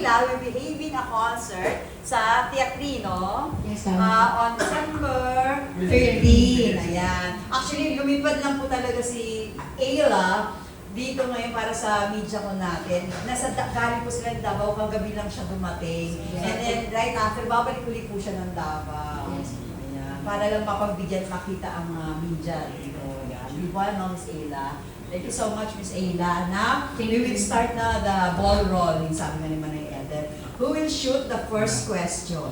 Ayla will be having a concert sa Teatrino on December 13. Ayan. Actually, lumipad lang po talaga si Ayla dito ngayon para sa media ko natin. Galing po sila ng Davao, kagabi lang siya dumating. And then right after, babalik ulit po siya ng Davao. Ayan. Para lang mapagbigyan makita ang media dito. We want Miss Ayla. Thank you so much, Miss Ayla. Now, we will start na the ball rolling, sabi nga ni Manay Eden. Who will shoot the first question?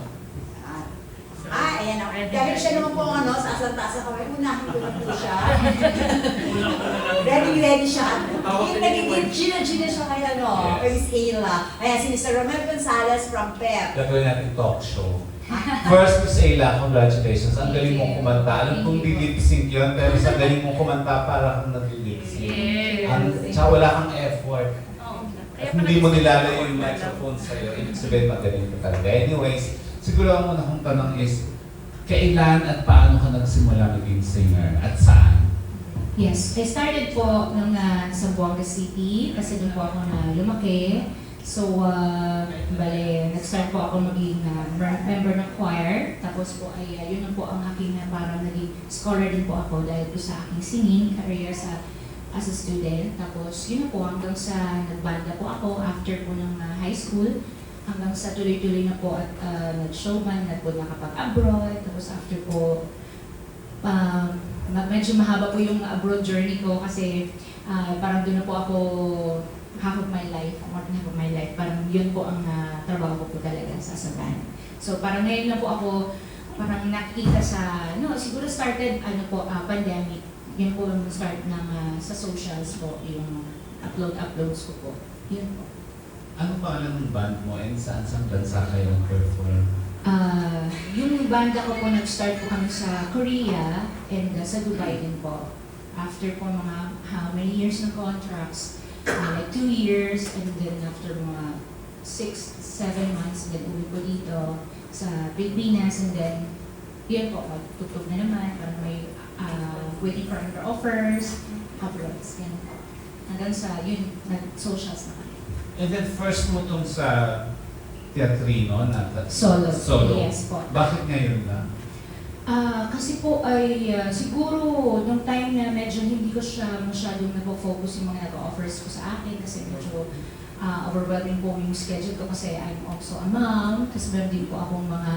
Ayan ako. Dahil siya naman po sa kamay, unahin ko na po siya. Ready siya. Yung nagiging Gina siya kay Miss Ayla. Ayan, si Mr. Romel Gonzalez from PEP. Gagawin natin talk show. First, Miss Ayla, congratulations. Ang galing mong kumanta. Alam kong lip-sync yun, pero sa galing mong kumanta para kang nag-lip-sync. Tsaka wala kang effort. At hindi mo nilalayo yung microphone sa'yo. Ibig sabihin, magaling ka talaga. Anyways, siguro ang una kong tanong is, kailan at paano ka nagsimula maging singer at saan? Yes, I started po nung sa Buanga City kasi doon po ako na lumaki. So, nag-start po ako maging member ng choir. Tapos po ay yun na po ang aking parang naging scholar din po ako dahil po sa aking singing career as a student. Tapos yun na po hanggang sa nagbanda po ako after po ng high school. Hanggang sa tuloy-tuloy na po at nag-showman, nakapag-abroad. Tapos after po, medyo mahaba po yung abroad journey ko kasi parang doon na po ako half of my life, more than half of my life. Parang yun po ang trabaho ko po talaga sa band. So parang ngayon lang po ako parang nakikita sa, siguro started pandemic. Yun po yung start ng sa socials po, yung uploads ko po. Yun po. Ano pangalan ng band mo and saan bansa kayo perform? Yung banda ko po, nag-start po kami sa Korea and sa Dubai din po. After po mga how many years ng contracts, like 2 years, and then after mga 6-7 months, then uwi po dito sa Pilipinas, and then yun po, magtutog na naman, parang may waiting for other offers, uploads, yan po. Hanggang sa yun, nag-socials na kami. And then first mo tong sa Teatrino na Solo. Solo. Yes po. Bakit ngayon lang? Kasi po ay siguro nung time na medyo hindi ko siya masyadong nag-focus yung mga nag-offers ko sa akin kasi medyo overwhelming po yung schedule ko kasi I'm also a mom, kasi meron din po akong mga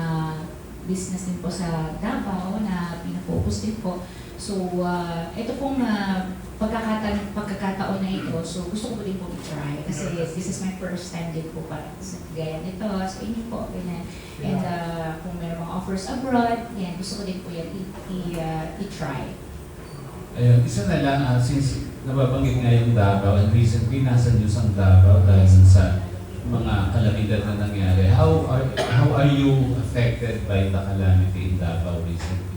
business din po sa Davao na pinafocus din po. So, ito pong pagkakataon na ito, so gusto ko din po i-try kasi this is my first time din po para sa gaya nito, sa inyo po, ganyan. And kung may mga offers abroad, yan, gusto ko din po yan i-try. Ayun, isa na lang, since nababanggit nga yung Davao, and recently nasa news ang Davao dahil sa mga kalamidad na nangyari. How are you affected by the calamity in Davao recently?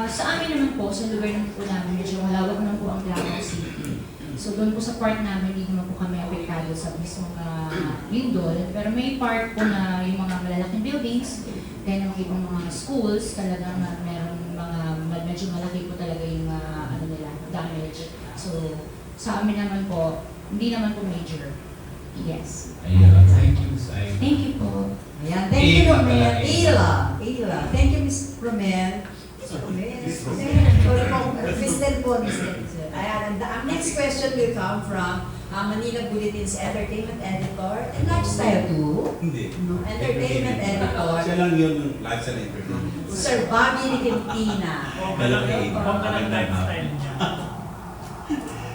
Sa amin naman po, sa lugar naman po namin, medyo malawak naman po ang Davao City. So doon po sa part namin, hindi naman po kami apektado sa mismong lindol. Pero may part po na yung mga malalaking buildings, kaya ng ibang mga schools, talagang meron mga medyo malaki po talaga yung damage. So sa amin naman po, hindi naman po major. Yes. Ayun, thank you, Sai. Thank you po. Ayan, thank you, Romel. Ayla. Thank you, Miss Romel. Mr. Ayan, ang next question will come from Manila Bulletin's entertainment editor and lifestyle too. Hindi. Entertainment editor. Siya lang yun, lifestyle entertainment. Sir Bobby Niquentina.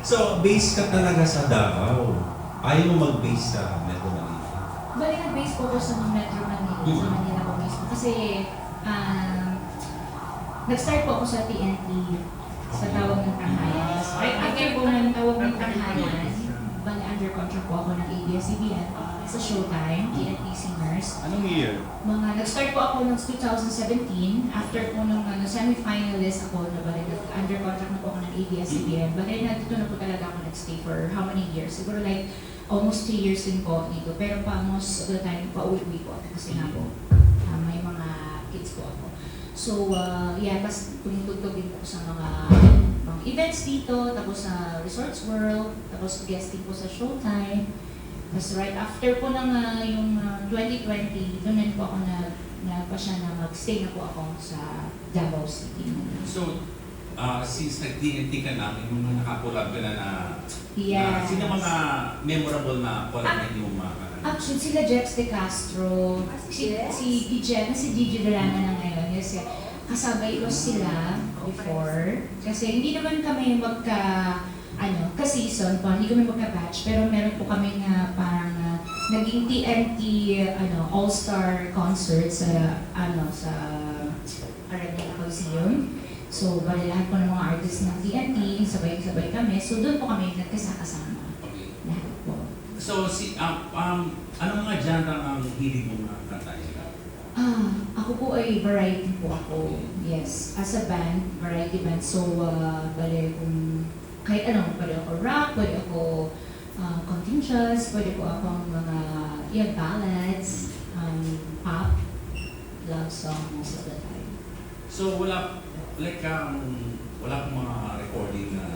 So, base ka talaga sa Davao. Ayaw mo mag-base sa Metro Manila. Bali, nag-base po ko sa Metro Manila, sa Manila po mismo. Kasi, nag-start po ako sa TNT, sa Tawag ng Tanghayan. Right after po ng Tawag ng Tanghayan, bali under contract po ako ng ABS-CBN sa Showtime, TNT Singers. Anong year? Nag-start po ako ng 2017, after po ng semi-finalist ako, na bali under contract na po ako ng ABS-CBN. Bali, nandito na po talaga ako nag-stay for how many years? Siguro like almost 3 years din po dito. Pero pa most of the time, pa-uwi po ako kasi nga po, may mga kids po ako. So, tapos tumutugtog din po sa mga events dito, tapos sa Resorts World, tapos guesting po sa Showtime. Tapos right after po ng yung 2020, doon na po ako pa siya na mag-stay na po ako sa Davao City. So, since nag-TNT ka na, may mga nakakulab ka na Yes. sino mga memorable na collab na hindi mo makakalaman? Actually, sila Jeps de Castro, si Jeff, si Gigi Durana na ngayon. Yes, kasabay ko sila before. Kasi hindi naman kami ka-season pa, hindi kami magka-batch. Pero meron po kami na parang naging TNT All-Star concert sa sa Arena Coliseum. So, bali lahat po ng mga artists ng TNT, sabay-sabay kami. So, doon po kami nagkasakasama. Okay. Lahat po. So, ano mga genre ang hilig mo mga kantahin? Ako po ay variety po ako. Yes. As a band, variety band. So, bali kung kahit ano, pwede ako rock, pwede ako contingents, pwede po akong mga ballads, pop, love song most of the time. So, wala pong mga recording na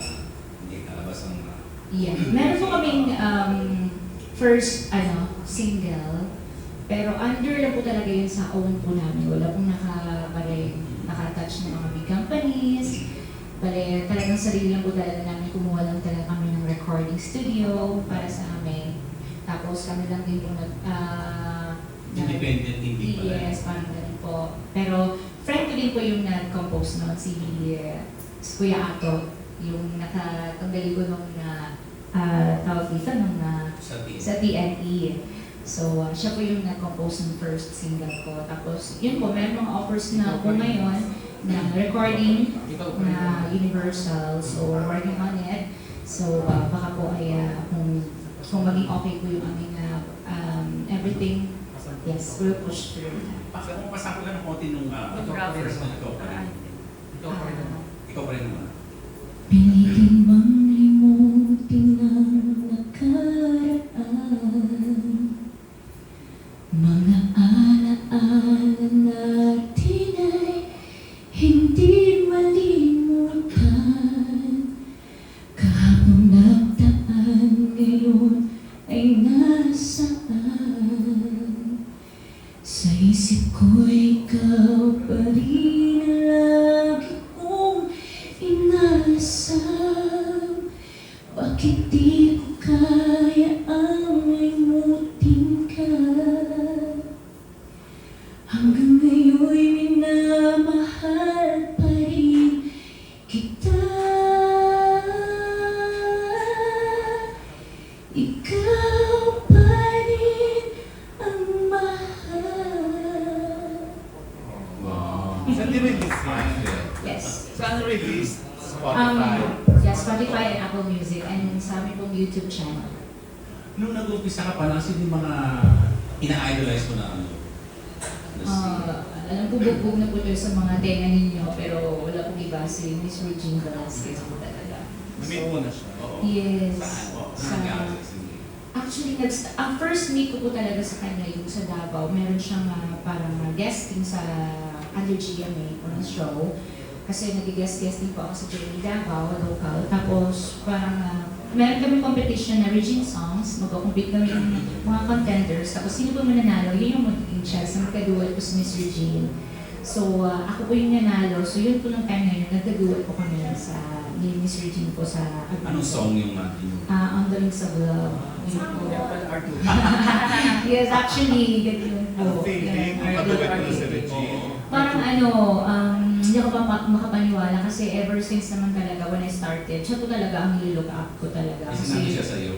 hindi kalabas ang Yeah. Meron po kaming first single, pero under lang po talaga yun sa own po namin. Wala pong nakatouch ng mga big companies. Bale, talagang sarili lang po talaga namin. Kumuha lang talaga kami ng recording studio para sa amin. Tapos kami lang din po independent, hindi pala. Yes, parang ganun po. Pero friend ko din po yung nag-compose noon, si Kuya Ato. Yung nakatanggali ko nung tawag dito nung sa TNT. So, siya po yung nag-compose ng first single ko. Tapos, yun po, meron mga offers na po ngayon na recording na Universal. So, we're working on it. So, baka po ay kung maging okay po yung aming everything, yes, we'll push through. Pasa ko lang ng konti nung first na ikaw pa rin. Ikaw pa rin naman. Pilitin bang limutin ang nakaraan, mga alaala natin ay hindi malimutan. Kahapon nagdaan, ngayon ay nasaan? Sa isip ko ikaw pa rin ang lagi kong inasam. Bakit di ko kaya ang limutin ka? Hanggang ngayon'y minamahal pa rin kita. Ikaw pa rin ang mahal. Wow. Saan nirelease yan? Yes. Saan release? Spotify? Yeah, Spotify and Apple Music and sa aming pong YouTube channel. Nung nag-umpisa ka pa lang, sino yung mga ina-idolize mo na ano? Alam ko bugbog na po ito sa mga tenga ninyo, pero wala pong iba si Miss Regine Velasquez po talaga. Na-meet mo na siya? Oo. Yes. Saan? Oo. Sa- Saan ka? Sige. Actually, ang first meet ko po talaga sa kanya yung sa Davao. Meron siyang parang guesting sa under GMA o ng show. Kasi nag-guesting po ako sa GMA Davao, local. Tapos parang meron kami competition na Regine Songs. Magkakompete kami ng mga contenders. Tapos sino po mananalo, yun yung magiging chance na magkaduet ko si Miss Regine. So ako po yung nanalo. So yun po nung time na yun, nagkaduet po kami sa ni Miss Regine po sa Anong song yung natin? On the Wings of Love. Yun po. Yes, actually, ganyan po. Feeling, Yeah, nakaduet mo RDRD. si Regine. Parang hindi ako pa makapaniwala kasi ever since naman talaga when I started, siya po talaga ang nilook up ko talaga. Sinabi siya sa'yo?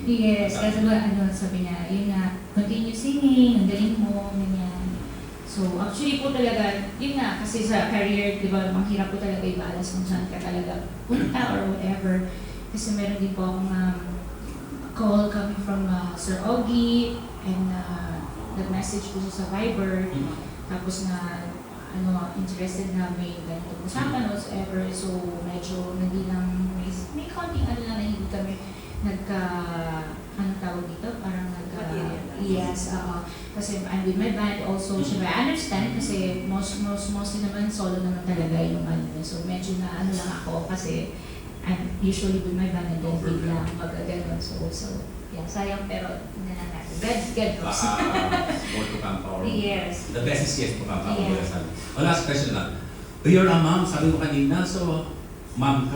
Yes, kasi sabi niya, yun nga, continue singing, ang galing mo, ganyan. So actually po talaga, yun nga, kasi sa career, di ba, mahirap po talaga i-balance kung saan ka talaga punta or whatever. Kasi meron din po akong call coming from Sir Ogie and nag-message po siya sa Viber. Tapos interested na may ganitong usapan whatsoever. So medyo hindi lang, may konting lang na hindi kami anong tawag dito? Parang yes, kasi I'm with my band also. Siyempre, I understand kasi mostly naman solo naman talaga yung So medyo na lang ako kasi I'm usually with my band and then biglang mag-ganon. years old. So, yeah, sayang pero tingnan na natin. God knows. More to come or Yes. the best is yet to come. Yes. Last question lang. You're a mom, sabi mo kanina, so mom